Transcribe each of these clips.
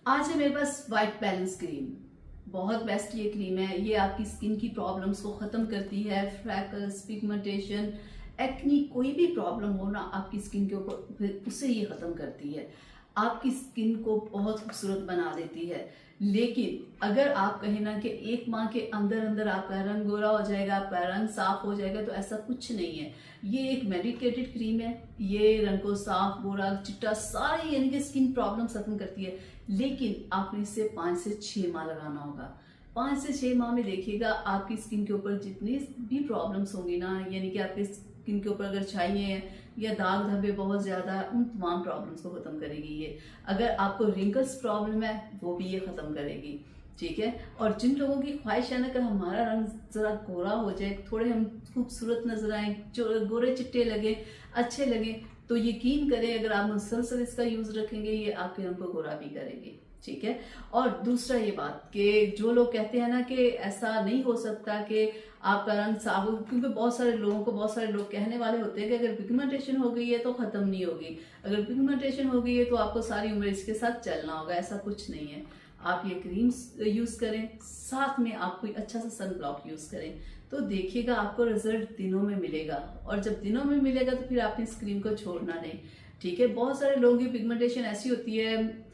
आज है मेरे पास वाइट बैलेंस क्रीम। बहुत बेस्ट ये क्रीम है। ये आपकी स्किन की प्रॉब्लम्स को खत्म करती है। फ्रैकल्स, पिगमेंटेशन, एक्नी, कोई भी प्रॉब्लम हो ना आपकी स्किन के ऊपर, उसे ये खत्म करती है। आपकी स्किन को बहुत खूबसूरत बना देती है। लेकिन अगर आप कहें ना कि एक माह के अंदर अंदर आपका रंग गोरा हो जाएगा, आपका रंग साफ हो जाएगा, तो ऐसा कुछ नहीं है। ये एक मेडिकेटेड क्रीम है। ये रंग को साफ, गोरा, चिट्टा, सारी यानी कि स्किन प्रॉब्लम खत्म करती है। लेकिन आपने इसे 5 से 6 माह लगाना होगा। 5 से 6 माह में देखिएगा आपकी स्किन के ऊपर जितनी भी प्रॉब्लम्स होंगी ना, यानी कि आपके स्किन के ऊपर अगर छाइए हैं या दाग धब्बे बहुत ज्यादा, उन तमाम प्रॉब्लम्स को खत्म करेगी ये। अगर आपको रिंकल्स प्रॉब्लम है वो भी ये खत्म करेगी। ठीक है। और जिन लोगों की ख्वाहिश है ना कि हमारा रंग जरा गोरा हो जाए, थोड़े हम खूबसूरत नजर आए, जो गोरे चिट्टे लगे, अच्छे लगे, तो यकीन करें अगर आप मुसलसल इसका यूज रखेंगे ये आपके रंग को गोरा भी करेगी। ठीक है। और दूसरा ये बात कि जो लोग कहते हैं ना कि ऐसा नहीं हो सकता कि आपका रंग साफ हो, क्योंकि बहुत सारे लोग कहने वाले होते हैं कि अगर पिगमेंटेशन हो गई है तो खत्म नहीं होगी, अगर पिगमेंटेशन हो गई है तो आपको सारी उम्र इसके साथ चलना होगा। ऐसा कुछ नहीं है। आप ये क्रीम यूज करें, साथ में आप कोई अच्छा सा सन ब्लॉक यूज करें, तो देखिएगा आपको रिजल्ट दिनों में मिलेगा। और जब दिनों में मिलेगा तो फिर आपने इस क्रीम को छोड़ना नहीं। ठीक है। बहुत सारे लोगों की पिगमेंटेशन ऐसी होती है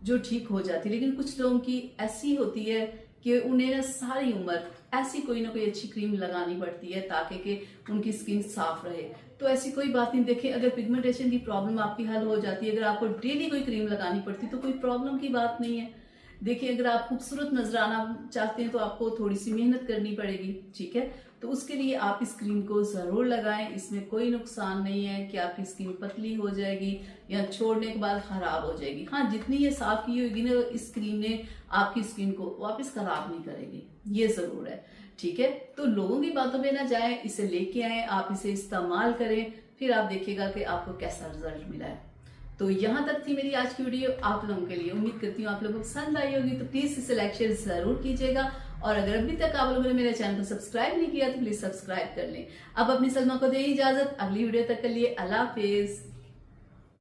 जो ठीक हो जाती है, लेकिन कुछ लोगों की ऐसी होती है कि उन्हें ना सारी उम्र ऐसी कोई ना कोई अच्छी क्रीम लगानी पड़ती है ताकि कि उनकी स्किन साफ रहे। तो ऐसी कोई बात नहीं। देखिए, अगर पिगमेंटेशन की प्रॉब्लम आपकी हल हो जाती है, अगर आपको डेली कोई क्रीम लगानी पड़ती है तो कोई प्रॉब्लम की बात नहीं है। देखिए, अगर आप खूबसूरत नजर आना चाहते हैं तो आपको थोड़ी सी मेहनत करनी पड़ेगी। ठीक है। तो उसके लिए आप इस क्रीम को जरूर लगाएं। इसमें कोई नुकसान नहीं है कि आपकी स्किन पतली हो जाएगी या छोड़ने के बाद खराब हो जाएगी। हाँ, जितनी ये साफ की होगी ना, इस क्रीम ने आपकी स्किन को वापस खराब नहीं करेगी, ये जरूर है। ठीक है। तो लोगों की बातों में ना जाए, इसे लेके आए, आप इसे इस्तेमाल करें, फिर आप देखिएगा कि आपको कैसा रिजल्ट मिला है। तो यहाँ तक थी मेरी आज की वीडियो आप लोगों के लिए। उम्मीद करती हूँ आप लोगों को पसंद आई होगी। तो प्लीज इसे लाइक शेयर जरूर कीजिएगा। और अगर अभी तक आप लोगों ने मेरे चैनल को सब्सक्राइब नहीं किया तो प्लीज सब्सक्राइब कर लें। अब अपनी सलमा को दे इजाजत। अगली वीडियो तक के लिए अल्लाह हाफिज।